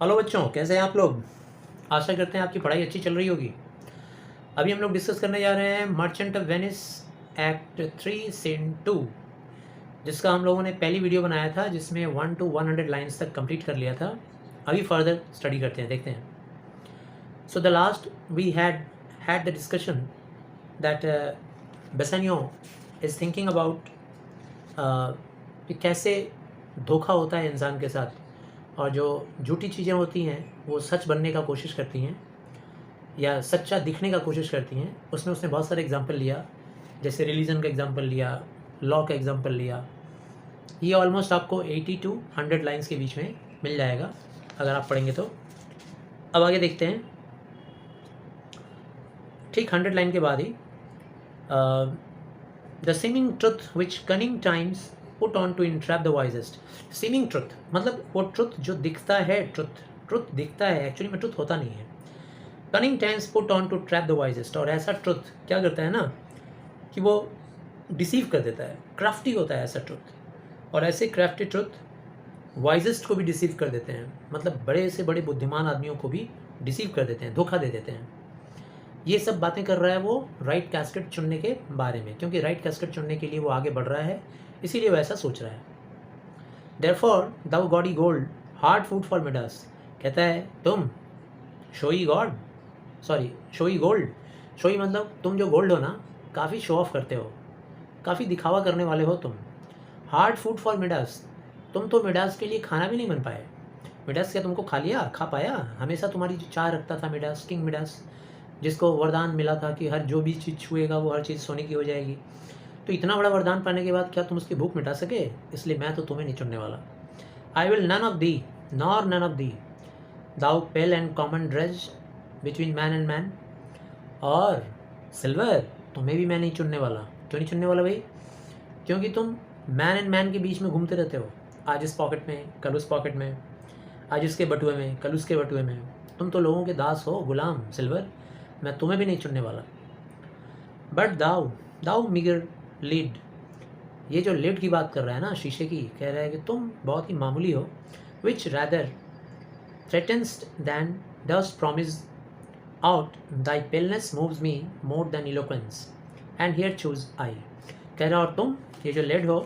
Hello बच्चों, कैसे हैं आप लोग। आशा करते हैं आपकी पढ़ाई अच्छी चल रही होगी। अभी हम लोग डिस्कस करने जा रहे हैं merchant of Venice act 3 scene 2, जिसका हम लोगों ने पहली वीडियो बनाया था जिसमें 1 to 100 लाइन्स तक कंप्लीट कर लिया था। अभी फर्दर स्टडी करते हैं, देखते हैं। So the last we had the discussion that Bassanio is thinking about कि कैसे धोखा होता है इंसान के साथ, और जो झूठी चीज़ें होती हैं वो सच बनने का कोशिश करती हैं या सच्चा दिखने का कोशिश करती हैं। उसमें उसने बहुत सारे एग्जांपल लिया, जैसे रिलीजन का एग्जांपल लिया, लॉ का एग्जांपल लिया। ये ऑलमोस्ट आपको 80 to 100 लाइन्स के बीच में मिल जाएगा अगर आप पढ़ेंगे तो। अब आगे देखते हैं। ठीक 100 लाइन के बाद ही the seeming truth which cunning times put on to entrap the wisest. Seeming truth मतलब वो ट्रुथ जो दिखता है, ट्रुथ दिखता है, एक्चुअली में ट्रुथ होता नहीं है। Cunning times put on to trap the wisest, और ऐसा ट्रुथ क्या करता है ना कि वो डिसीव कर देता है, क्राफ्टी होता है ऐसा ट्रुथ। और ऐसे क्राफ्टी ट्रुथ वाइजेस्ट को भी डिसीव कर देते हैं, मतलब बड़े से बड़े बुद्धिमान आदमियों को भी डिसीव कर देते हैं, धोखा दे देते हैं। ये सब बातें कर रहा है वो राइट कैस्केट चुनने के बारे में, क्योंकि राइट कैस्केट चुनने के लिए वो आगे बढ़ रहा है, इसीलिए वो ऐसा सोच रहा है। Therefore thou gaudy gold hard food for Midas, कहता है तुम शोई गोल्ड। शोई मतलब तुम जो गोल्ड हो ना, काफ़ी शो ऑफ करते हो, काफ़ी दिखावा करने वाले हो तुम। हार्ड फूड फॉर मिडास, तुम तो मिडास के लिए खाना भी नहीं बन पाए। मिडास क्या तुमको खा पाया? हमेशा तुम्हारी जो चाह रखता था मिडास, किंग मिडास, जिसको वरदान मिला था कि हर जो भी चीज़ छुएगा वो हर चीज़ सोने की हो जाएगी। तो इतना बड़ा वरदान पाने के बाद क्या तुम उसकी भूख मिटा सके? इसलिए मैं तो तुम्हें नहीं चुनने वाला। I will none of thee nor none of thee thou pale and common drudge between man and man. और सिल्वर, तुम्हें भी मैं नहीं चुनने वाला। क्यों नहीं चुनने वाला भाई? क्योंकि तुम मैन एंड मैन के बीच में घूमते रहते हो, आज इस पॉकेट में कल उस पॉकेट में, आज इसके बटुए में कल उसके बटुए में। तुम तो लोगों के दास हो, गुलाम। सिल्वर, मैं तुम्हें भी नहीं चुनने वाला। बट दाउ दाउ मिगर लीड, ये जो लिड की बात कर रहा है ना, शीशे की, कह रहा है कि तुम बहुत ही मामूली हो। Which rather threatens than dost promise ought thy paleness moves me more than eloquence and here choose I. कह रहा और तुम ये जो लेड हो,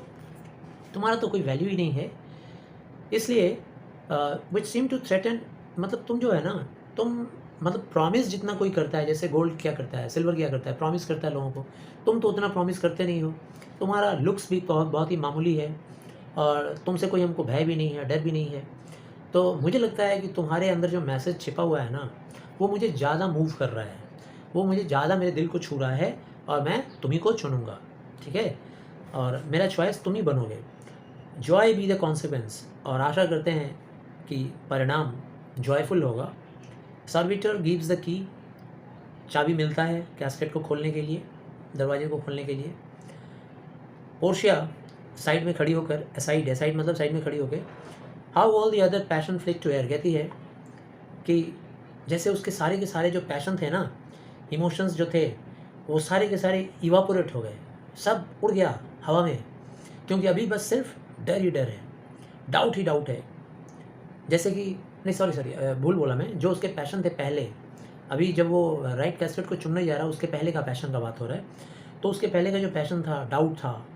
तुम्हारा तो कोई वैल्यू ही नहीं है, इसलिए विच सीम टू थ्रेटन, मतलब तुम जो है ना, तुम मतलब प्रॉमिस जितना कोई करता है, जैसे गोल्ड क्या करता है, सिल्वर क्या करता है, प्रॉमिस करता है लोगों को, तुम तो उतना प्रॉमिस करते नहीं हो। तुम्हारा लुक्स भी बहुत ही मामूली है, और तुमसे कोई हमको भय भी नहीं है, डर भी नहीं है। तो मुझे लगता है कि तुम्हारे अंदर जो मैसेज छिपा हुआ है ना, वो मुझे ज़्यादा मूव कर रहा है, वो मुझे ज़्यादा मेरे दिल को छू रहा है, और मैं तुम्ही को चुनूँगा, ठीक है, और मेरा चॉइस तुम ही बनोगे। जॉय बी द कॉन्सिक्वेंस, और आशा करते हैं कि परिणाम जॉयफुल होगा। सर्विटर गिव्स द की, चाबी मिलता है कैस्केट को खोलने के लिए, दरवाजे को खोलने के लिए। पोर्शिया साइड में खड़ी होकर, एसाइड मतलब साइड में खड़ी होकर, how all the other passion flick to air, कहती है कि जैसे उसके सारे के सारे जो पैशन थे ना, इमोशंस जो थे, वो सारे के सारे इवापोरेट हो गए, सब उड़ गया हवा में, क्योंकि अभी बस सिर्फ डर ही डर है, डाउट ही डाउट है। जैसे कि नहीं, सॉरी भूल बोला मैं, जो उसके पैशन थे पहले, अभी जब वो राइट कैस्केट को चुनने जा रहा है, उसके पहले का पैशन का बात हो रहा है, तो उसके पहले का जो पैशन था, डाउट था,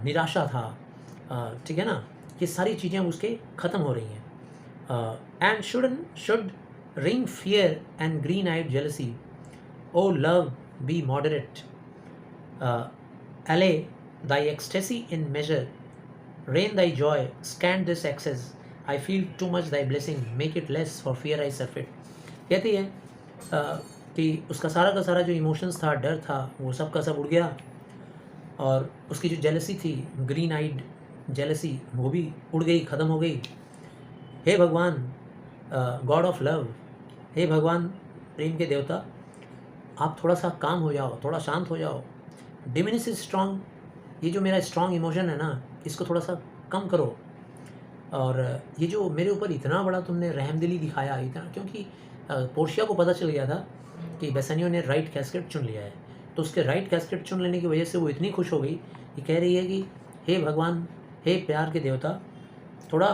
निराशा था, ठीक है ना, ये सारी चीज़ें उसके ख़त्म हो रही हैं। And shuddering fear and green eyed jealousy, O love be moderate, allay thy ecstasy in measure, rain thy joy scant this excess, I feel too much thy blessing, make it less for fear I surfeit. कहती है कि उसका सारा का सारा जो emotions था, डर था, वो सब का सब उड़ गया, और उसकी जो जेलसी थी, ग्रीन आइड जेलसी, वो भी उड़ गई, ख़त्म हो गई। हे भगवान, गॉड ऑफ लव, हे भगवान प्रेम के देवता, आप थोड़ा सा काम हो जाओ, थोड़ा शांत हो जाओ। डिमिनिश इज स्ट्रॉन्ग, ये जो मेरा स्ट्रॉन्ग इमोशन है ना, इसको थोड़ा सा कम करो। और ये जो मेरे ऊपर इतना बड़ा तुमने रहमदिली दिखाया, इतना, क्योंकि पोर्शिया को पता चल गया था कि बेसानियो ने राइट कैस्केट चुन लिया है, तो उसके राइट कैस्केट चुन लेने की वजह से वो इतनी खुश हो गई कि कह रही है कि हे भगवान, हे प्यार के देवता, थोड़ा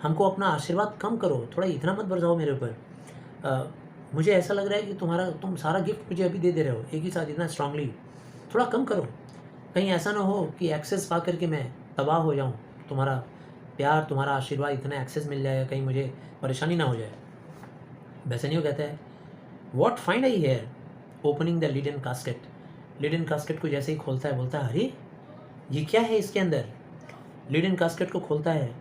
हमको अपना आशीर्वाद कम करो, थोड़ा इतना मत बरसाओ मेरे ऊपर। मुझे ऐसा लग रहा है कि तुम सारा गिफ्ट मुझे अभी दे दे रहे हो एक ही साथ इतना स्ट्रांगली, थोड़ा कम करो। कहीं ऐसा ना हो कि एक्सेस पा करके मैं तबाह हो जाऊँ। तुम्हारा प्यार, तुम्हारा आशीर्वाद इतना एक्सेस मिल जाएगा, कहीं मुझे परेशानी ना हो जाए। बेसेनियो कहता है, what find I here opening the lid in casket. Lid in casket को जैसे ही खोलता है बोलता है, अरे ये क्या है इसके अंदर। लिड इन कास्केट को खोलता है,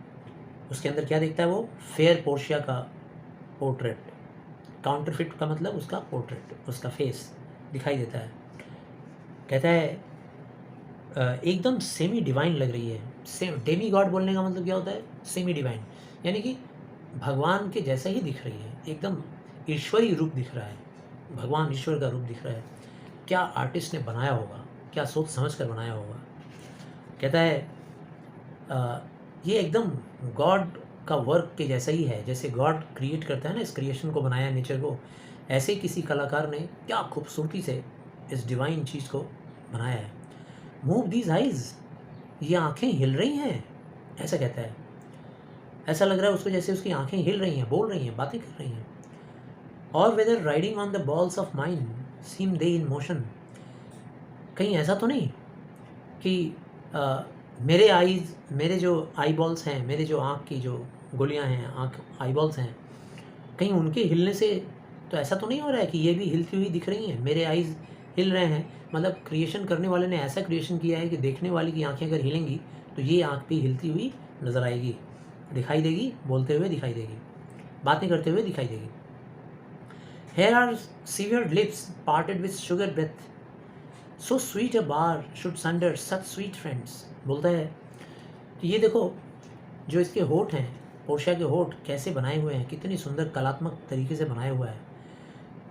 उसके अंदर क्या देखता है वो, फेयर पोर्शिया का पोर्ट्रेट। काउंटरफिट का मतलब उसका पोर्ट्रेट, उसका फेस दिखाई देता है। कहता है एकदम सेमी डिवाइन लग रही है। सेम डेमी गॉड बोलने का मतलब क्या होता है, सेमी डिवाइन, यानी कि भगवान के जैसा ही दिख रही है, एकदम ईश्वरीय रूप दिख रहा है, भगवान ईश्वर का रूप दिख रहा है। क्या आर्टिस्ट ने बनाया होगा, क्या सोच समझ कर बनाया होगा। कहता है ये एकदम गॉड का वर्क के जैसा ही है, जैसे गॉड क्रिएट करता है ना, इस क्रिएशन को बनाया, नेचर को, ऐसे ही किसी कलाकार ने क्या खूबसूरती से इस डिवाइन चीज़ को बनाया है। मूव दीज आइज, ये आंखें हिल रही हैं, ऐसा कहता है। ऐसा लग रहा है उसको जैसे उसकी आंखें हिल रही हैं, बोल रही हैं, बातें कर रही हैं। और whether riding on the balls of mind seem they in motion. कहीं ऐसा तो नहीं कि मेरे आईज, मेरे जो आई बॉल्स हैं, मेरे जो आँख की जो गोलियाँ हैं, आँख आई बॉल्स हैं, कहीं उनके हिलने से तो ऐसा तो नहीं हो रहा है कि ये भी हिलती हुई दिख रही हैं, मेरे आईज हिल रहे हैं। मतलब क्रिएशन करने वाले ने ऐसा क्रिएशन किया है कि देखने वाले की आंखें अगर हिलेंगी तो ये आंख भी हिलती हुई नज़र आएगी, दिखाई देगी, बोलते हुए दिखाई देगी, बातें करते हुए दिखाई देगी। Here are severed lips parted with sugar breath, so sweet a bar should sunder such sweet friends. बोलता है कि ये देखो जो इसके होठ हैं, पोर्शिया के होठ कैसे बनाए हुए हैं, कितनी सुंदर कलात्मक तरीके से बनाया हुआ है,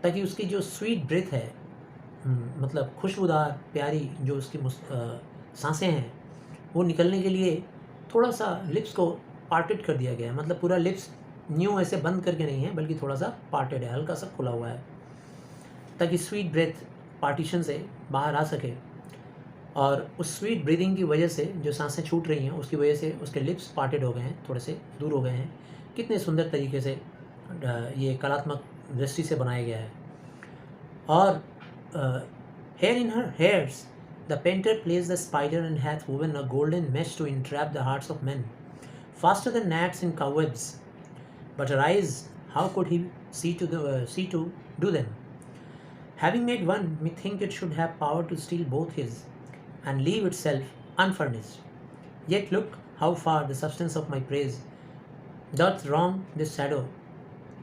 ताकि उसकी जो स्वीट ब्रेथ है, मतलब खुशबूदार प्यारी जो उसकी सांसें हैं, वो निकलने के लिए थोड़ा सा लिप्स को पार्टेड कर दिया गया है। मतलब पूरा लिप्स न्यू ऐसे बंद करके नहीं है, बल्कि थोड़ा सा पार्टेड है, हल्का सा खुला हुआ है, ताकि स्वीट ब्रेथ पार्टीशन से बाहर आ सके। और उस स्वीट ब्रीदिंग की वजह से जो सांसें छूट रही हैं, उसकी वजह से उसके लिप्स पार्टेड हो गए हैं, थोड़े से दूर हो गए हैं। कितने सुंदर तरीके से ये कलात्मक दृष्टि से बनाया गया है। और here in her hairs the painter place the spider and hath woven a golden mesh to entrap the hearts of men, faster than gnats in cobwebs. But her eyes, how could he see to do them? Having made one, methink it should have power to steal both his, and leave itself unfurnished. Yet look how far the substance of my praise doth wrong this shadow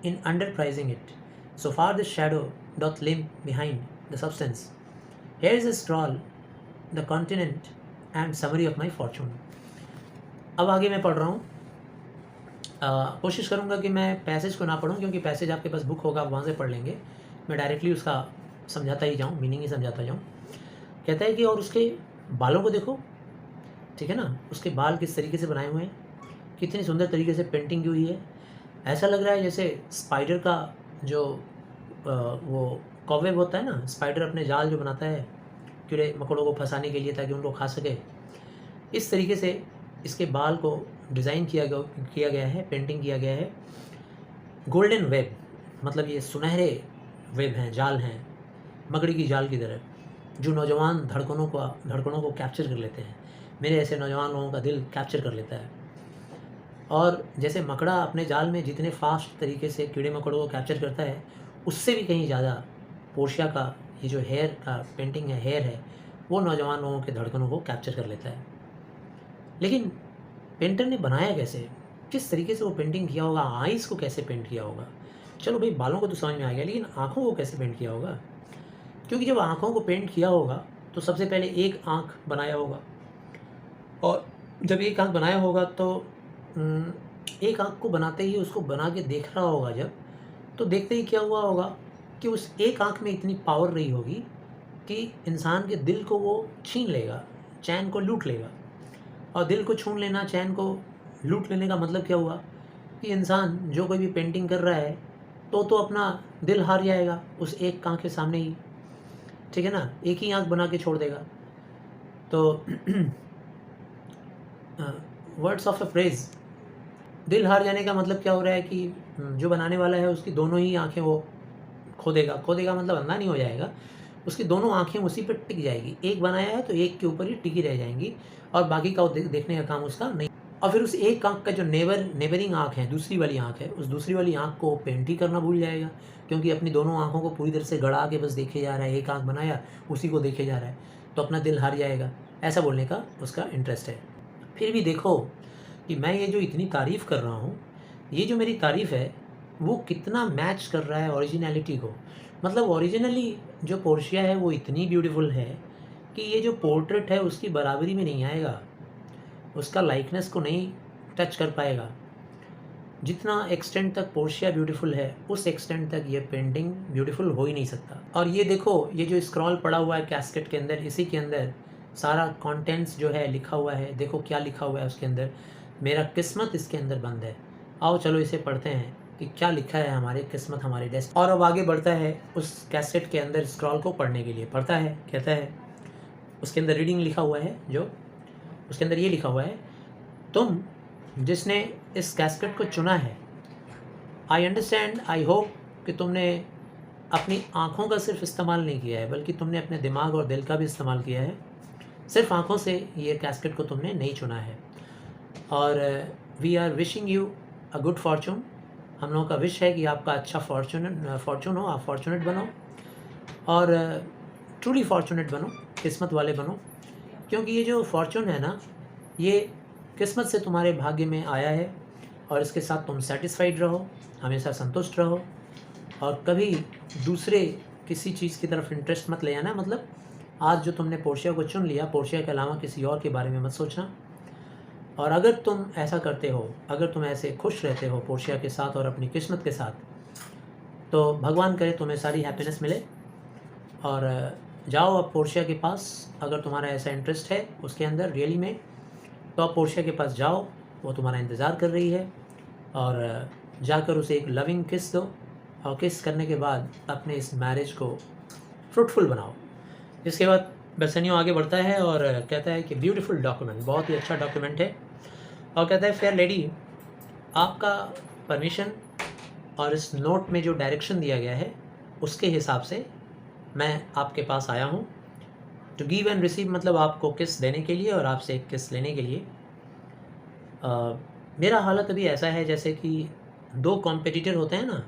in underprizing it. So far this shadow doth limp behind the substance. Here is a scroll, the continent and summary of my fortune. अब आगे मैं पढ़ रहा हूँ। कोशिश करूँगा कि मैं पैसेज को ना पढ़ूँ, क्योंकि पैसेज आपके पास बुक होगा, आप वहाँ से पढ़ लेंगे। मैं डायरेक्टली उसका समझाता ही जाऊँ, मीनिंग ही समझाता जाऊँ। कहता है कि और उसके बालों को देखो, ठीक है ना, उसके बाल किस तरीके से बनाए हुए हैं, कितनी सुंदर तरीके से पेंटिंग की हुई है। ऐसा लग रहा है जैसे स्पाइडर का जो वो कॉवेब होता है ना, स्पाइडर अपने जाल जो बनाता है कीड़े मकोड़ों को फंसाने के लिए, ताकि उनको खा सके, इस तरीके से इसके बाल को डिज़ाइन किया गया है, पेंटिंग किया गया है। गोल्डन वेब, मतलब ये सुनहरे वेब हैं, जाल हैं, मकड़ी की जाल की तरह, जो नौजवान धड़कनों को कैप्चर कर लेते हैं। मेरे ऐसे नौजवान लोगों का दिल कैप्चर कर लेता है। और जैसे मकड़ा अपने जाल में जितने फास्ट तरीके से कीड़े मकोड़ों को कैप्चर करता है, उससे भी कहीं ज़्यादा पोर्शिया का ये जो हेयर का पेंटिंग है, हेयर है, वो नौजवान लोगों के धड़कनों को कैप्चर कर लेता है। लेकिन पेंटर ने बनाया कैसे, किस तरीके से वो पेंटिंग किया होगा, आइज़ को कैसे पेंट किया होगा। चलो भाई, बालों को तो समझ में आ गया, लेकिन आँखों को कैसे पेंट किया होगा। क्योंकि जब आँखों को पेंट किया होगा तो सबसे पहले एक आँख बनाया होगा, और जब एक आँख बनाया होगा तो एक आँख को बनाते ही, उसको बना के देख रहा होगा जब, तो देखते ही क्या हुआ होगा कि उस एक आँख में इतनी पावर रही होगी कि इंसान के दिल को वो छीन लेगा, चैन को लूट लेगा। और दिल को छून लेना, चैन को लूट लेने का मतलब क्या हुआ कि इंसान जो कोई भी पेंटिंग कर रहा है तो अपना दिल हार जाएगा उस एक आँख के सामने ही, ठीक है ना, एक ही आँख बना के छोड़ देगा। तो वर्ड्स ऑफ अ प्रेज, दिल हार जाने का मतलब क्या हो रहा है कि जो बनाने वाला है उसकी दोनों ही आँखें वो खो देगा। खो देगा मतलब अंधा नहीं हो जाएगा, उसकी दोनों आँखें उसी पे टिक जाएगी। एक बनाया है तो एक के ऊपर ही टिकी रह जाएंगी और बाकी का वो देखने का काम उसका नहीं। और फिर उस एक आँख का जो नेबरिंग आँख है, दूसरी वाली आँख है, उस दूसरी वाली आँख को पेंट ही करना भूल जाएगा, क्योंकि अपनी दोनों आँखों को पूरी तरह से गड़ा के बस देखे जा रहा है। एक आँख बनाया उसी को देखे जा रहा है, तो अपना दिल हार जाएगा। ऐसा बोलने का उसका इंटरेस्ट है। फिर भी देखो कि मैं ये जो इतनी तारीफ़ कर रहा हूँ, ये जो मेरी तारीफ़ है वो कितना मैच कर रहा है ओरिजिनैलिटी को। मतलब ओरिजिनली जो पोर्शिया है वो इतनी ब्यूटीफुल है कि ये जो पोर्ट्रेट है उसकी बराबरी में नहीं आएगा, उसका लाइकनेस को नहीं टच कर पाएगा। जितना एक्सटेंट तक पोर्शिया ब्यूटीफुल है उस एक्सटेंट तक ये पेंटिंग ब्यूटीफुल हो ही नहीं सकता। और ये देखो, ये जो स्क्रॉल पड़ा हुआ है कैस्केट के अंदर, इसी के अंदर सारा कंटेंट्स जो है लिखा हुआ है। देखो क्या लिखा हुआ है उसके अंदर, मेरा किस्मत इसके अंदर बंद है। आओ चलो इसे पढ़ते हैं कि क्या लिखा है हमारे किस्मत हमारे डेस्क। और अब आगे बढ़ता है उस कैसेट के अंदर स्क्रॉल को पढ़ने के लिए। पढ़ता है, कहता है, उसके अंदर रीडिंग लिखा हुआ है, जो उसके अंदर ये लिखा हुआ है, तुम जिसने इस कैसेट को चुना है, आई अंडरस्टैंड, आई होप कि तुमने अपनी आँखों का सिर्फ इस्तेमाल नहीं किया है, बल्कि तुमने अपने दिमाग और दिल का भी इस्तेमाल किया है। सिर्फ आँखों से ये कैसेट को तुमने नहीं चुना है। और we are wishing you a good fortune. हम लोगों का विश है कि आपका अच्छा फॉर्चून हो, आप फॉर्चुनेट बनो और ट्रूली फॉर्चुनेट बनो, किस्मत वाले बनो। क्योंकि ये जो फॉर्चून है ना, ये किस्मत से तुम्हारे भाग्य में आया है और इसके साथ तुम सेटिस्फाइड रहो, हमेशा संतुष्ट रहो और कभी दूसरे किसी चीज़ की तरफ इंटरेस्ट मत ले आना। मतलब आज जो तुमने पोर्शिया को चुन लिया, पोर्शिया के अलावा किसी और के बारे में मत सोचना। और अगर तुम ऐसा करते हो, अगर तुम ऐसे खुश रहते हो पोर्शिया के साथ और अपनी किस्मत के साथ, तो भगवान करे तुम्हें सारी हैप्पीनेस मिले। और जाओ अब पोर्शिया के पास, अगर तुम्हारा ऐसा इंटरेस्ट है उसके अंदर रियली में, तो आप पोर्शिया के पास जाओ, वो तुम्हारा इंतज़ार कर रही है। और जाकर उसे एक लविंग किस दो और किस करने के बाद अपने इस मैरिज को फ्रूटफुल बनाओ। इसके बाद बेसनियो आगे बढ़ता है और कहता है कि ब्यूटीफुल डॉक्यूमेंट, बहुत ही अच्छा डॉक्यूमेंट है। और कहता है, फेयर लेडी, आपका परमिशन और इस नोट में जो डायरेक्शन दिया गया है उसके हिसाब से मैं आपके पास आया हूँ, टू गिव एंड रिसीव, मतलब आपको किस देने के लिए और आपसे एक किस लेने के लिए। मेरा हालत अभी ऐसा है जैसे कि दो कॉम्पिटिटर होते हैं ना,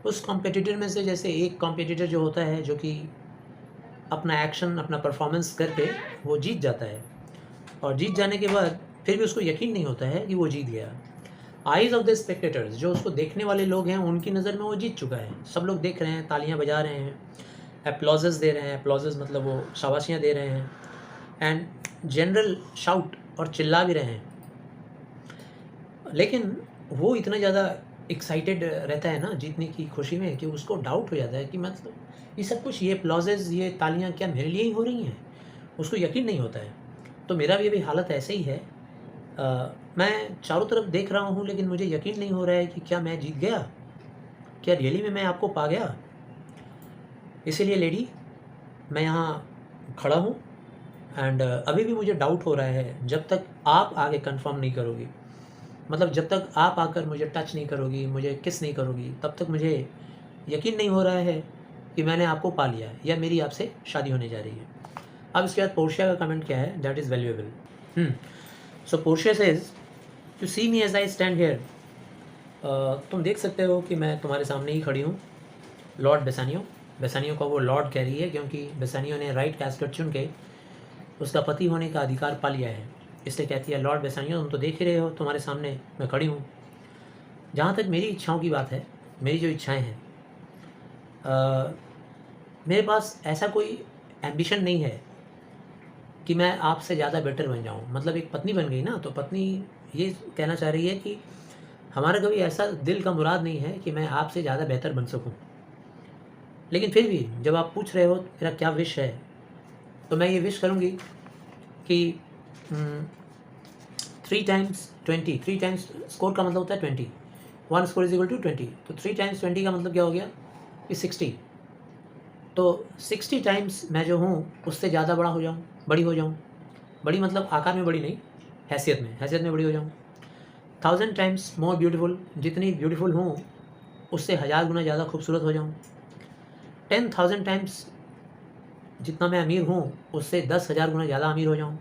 उस कॉम्पिटिटर में से जैसे एक कॉम्पिटिटर जो होता है, जो कि अपना एक्शन, अपना परफॉर्मेंस करके वो जीत जाता है, और जीत जाने के बाद फिर भी उसको यकीन नहीं होता है कि वो जीत गया। आइज़ ऑफ द स्पेक्टेटर्स, जो उसको देखने वाले लोग हैं, उनकी नज़र में वो जीत चुका है। सब लोग देख रहे हैं, तालियां बजा रहे हैं, एप्लॉजेस दे रहे हैं, एप्लॉजेस मतलब वो शाबाशियाँ दे रहे हैं, एंड जनरल शाउट और चिल्ला भी रहे हैं। लेकिन वो इतना ज़्यादा एक्साइटेड रहता है ना जीतने की खुशी में, कि उसको डाउट हो जाता है कि मतलब ये सब कुछ, ये एप्लॉजेस, ये तालियां क्या मेरे लिए ही हो रही हैं। उसको यकीन नहीं होता है। तो मेरा भी अभी हालत ऐसे ही है। मैं चारों तरफ देख रहा हूँ, लेकिन मुझे यकीन नहीं हो रहा है कि क्या मैं जीत गया, क्या रियली में मैं आपको पा गया। इसीलिए लेडी, मैं यहाँ खड़ा हूँ एंड अभी भी मुझे डाउट हो रहा है, जब तक आप आगे कंफर्म नहीं करोगी, मतलब जब तक आप आकर मुझे टच नहीं करोगी, मुझे किस नहीं करोगी, तब तक मुझे यकीन नहीं हो रहा है कि मैंने आपको पा लिया है या मेरी आपसे शादी होने जा रही है। अब इसके बाद पोर्शिया का कमेंट क्या है, that is valuable. So Portia says, to see me as I stand here, तुम देख सकते हो कि मैं तुम्हारे सामने ही खड़ी हूँ, लॉर्ड बेसानियो। बेसानियो को वो लॉर्ड कह रही है क्योंकि बेसानियो ने राइट कैस्केट चुन के उसका पति होने का अधिकार पा लिया है, इसलिए कहती है, लॉर्ड बेसानियो, तुम तो देख ही रहे हो, तुम्हारे सामने मैं खड़ी हूँ। जहाँ तक मेरी इच्छाओं की बात है, मेरी जो इच्छाएं हैं, मेरे पास ऐसा कोई एम्बिशन नहीं है कि मैं आपसे ज़्यादा बेटर बन जाऊँ। मतलब एक पत्नी बन गई ना, तो पत्नी ये कहना चाह रही है कि हमारा कभी ऐसा दिल का मुराद नहीं है कि मैं आपसे ज़्यादा बेहतर बन सकूँ। लेकिन फिर भी जब आप पूछ रहे हो मेरा क्या विश है, तो मैं ये विश करूँगी कि 3 टाइम्स 20, 3 टाइम्स स्कोर का मतलब होता है 20, 1 स्कोर इज इक्वल टू 20, तो 3 टाइम्स 20 का मतलब क्या हो गया कि 60। तो 60 टाइम्स मैं जो हूँ उससे ज़्यादा बड़ा हो जाऊँ, बड़ी हो जाऊँ। बड़ी मतलब आकार में बड़ी नहीं, हैसियत में बड़ी हो जाऊँ। 1000 टाइम्स मोर ब्यूटीफुल, जितनी ब्यूटीफुल हूँ उससे 1000 गुना ज़्यादा खूबसूरत हो जाऊँ। 10,000 टाइम्स जितना मैं अमीर हूँ उससे 10,000 गुना ज़्यादा अमीर हो जाऊँ।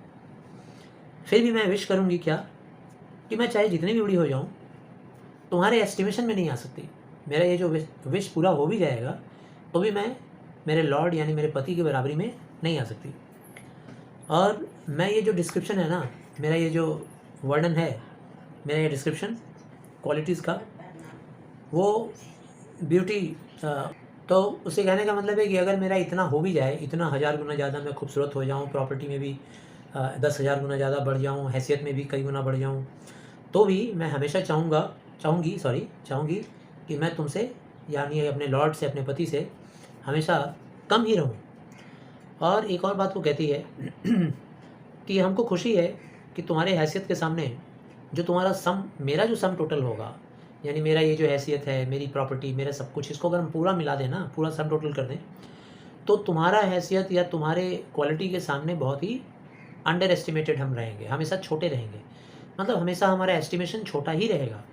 फिर भी मैं विश करूँगी क्या, कि मैं चाहे जितनी भी बड़ी हो जाऊँ तुम्हारे एस्टिमेशन में नहीं आ सकती। मेरा ये जो विश पूरा हो भी जाएगा तो भी मैं मेरे लॉर्ड यानी मेरे पति की बराबरी में नहीं आ सकती। और मैं ये जो डिस्क्रिप्शन है ना, मेरा ये जो वर्णन है, मेरा ये डिस्क्रिप्शन क्वालिटीज़ का, वो ब्यूटी तो उसे कहने का मतलब है कि अगर मेरा इतना हो भी जाए, इतना 1000 गुना ज़्यादा मैं खूबसूरत हो जाऊँ, प्रॉपर्टी में भी 10,000 गुना ज़्यादा बढ़ जाऊँ, हैसियत में भी कई गुना बढ़ जाऊँ, तो भी मैं हमेशा चाहूँगी कि मैं तुमसे यानी अपने लॉर्ड से, अपने पति से हमेशा कम ही रहूँ। और एक और बात वो कहती है कि हमको खुशी है कि तुम्हारे हैसियत के सामने जो तुम्हारा मेरा जो सम टोटल होगा, यानी मेरा ये जो हैसियत है, मेरी प्रॉपर्टी, मेरा सब कुछ, इसको अगर हम पूरा मिला दें ना, पूरा सम टोटल कर दें, तो तुम्हारा हैसियत या तुम्हारे क्वालिटी के सामने बहुत ही अंडर एस्टिमेटेड हम रहेंगे, हमेशा छोटे रहेंगे। मतलब हमेशा हमारा एस्टिमेशन छोटा ही रहेगा।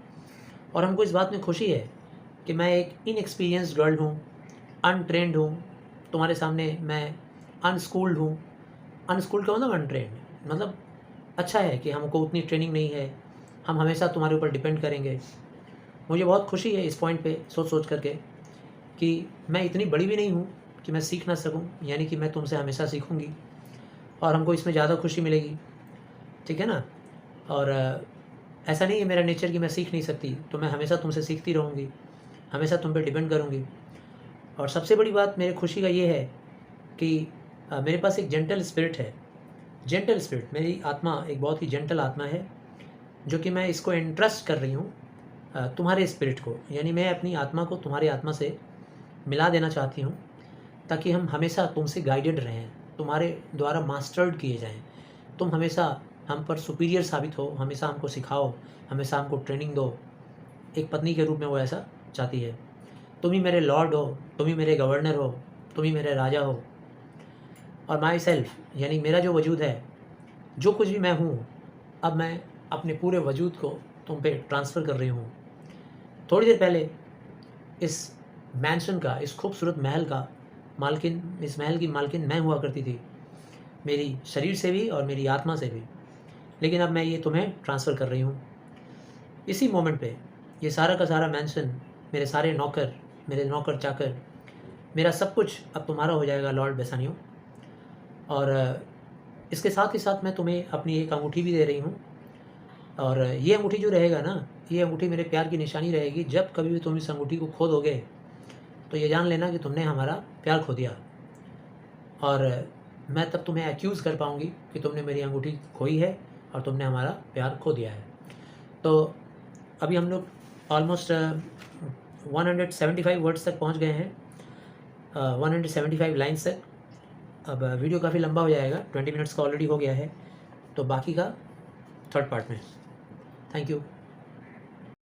और हमको इस बात में खुशी है कि मैं एक इनएक्सपीरियंस्ड गर्ल हूँ, अनट्रेंड हूँ, तुम्हारे सामने मैं अनस्कूल्ड हूँ। अनस्कूल्ड का मतलब अनट्रेंड, मतलब अच्छा है कि हमको उतनी ट्रेनिंग नहीं है, हम हमेशा तुम्हारे ऊपर डिपेंड करेंगे। मुझे बहुत खुशी है इस पॉइंट पे सोच करके कि मैं इतनी बड़ी भी नहीं हूँ कि मैं सीख ना सकूँ, यानी कि मैं तुमसे हमेशा सीखूँगी और हमको इसमें ज़्यादा खुशी मिलेगी, ठीक है ना। और ऐसा नहीं है मेरा नेचर कि मैं सीख नहीं सकती, तो मैं हमेशा तुमसे सीखती रहूँगी, हमेशा तुम पे डिपेंड करूँगी। और सबसे बड़ी बात मेरी खुशी का ये है कि मेरे पास एक जेंटल स्पिरिट है। जेंटल स्पिरिट, मेरी आत्मा एक बहुत ही जेंटल आत्मा है, जो कि मैं इसको एंट्रस्ट कर रही हूँ तुम्हारे स्पिरिट को, यानी मैं अपनी आत्मा को तुम्हारी आत्मा से मिला देना चाहती हूँ, ताकि हम हमेशा तुमसे गाइडेड रहें, तुम्हारे द्वारा मास्टर्ड किए जाएं। तुम हमेशा हम पर सुपीरियर साबित हो, हमेशा हमको सिखाओ, हमेशा हमको ट्रेनिंग दो। एक पत्नी के रूप में वो ऐसा चाहती है। तुम ही मेरे लॉर्ड हो, तुम ही मेरे गवर्नर हो, तुम ही मेरे राजा हो। और माई सेल्फ यानी मेरा जो वजूद है, जो कुछ भी मैं हूँ, अब मैं अपने पूरे वजूद को तुम पे ट्रांसफ़र कर रही हूँ। थोड़ी देर पहले इस मैंशन का, इस खूबसूरत महल का मालकिन, इस महल की मालकिन मैं हुआ करती थी, मेरी शरीर से भी और मेरी आत्मा से भी। लेकिन अब मैं ये तुम्हें ट्रांसफ़र कर रही हूँ। इसी मोमेंट पे ये सारा का सारा मैंशन, मेरे सारे नौकर, मेरे नौकर चाकर, मेरा सब कुछ अब तुम्हारा हो जाएगा लॉर्ड बेसानियो। और इसके साथ ही साथ मैं तुम्हें अपनी एक अंगूठी भी दे रही हूँ। और ये अंगूठी जो रहेगा ना, ये अंगूठी मेरे प्यार की निशानी रहेगी। जब कभी भी तुम इस अंगूठी को खो दोगे तो ये जान लेना कि तुमने हमारा प्यार खो दिया। और मैं तब तुम्हें एक्यूज़ कर पाऊँगी कि तुमने मेरी अंगूठी खोई है और तुमने हमारा प्यार खो दिया है। तो अभी हम लोग ऑलमोस्ट 175 वर्ड्स तक पहुंच गए हैं, 175 लाइन्स तक। अब वीडियो काफ़ी लंबा हो जाएगा, 20 मिनट्स का ऑलरेडी हो गया है, तो बाकी का थर्ड पार्ट में। Thank you.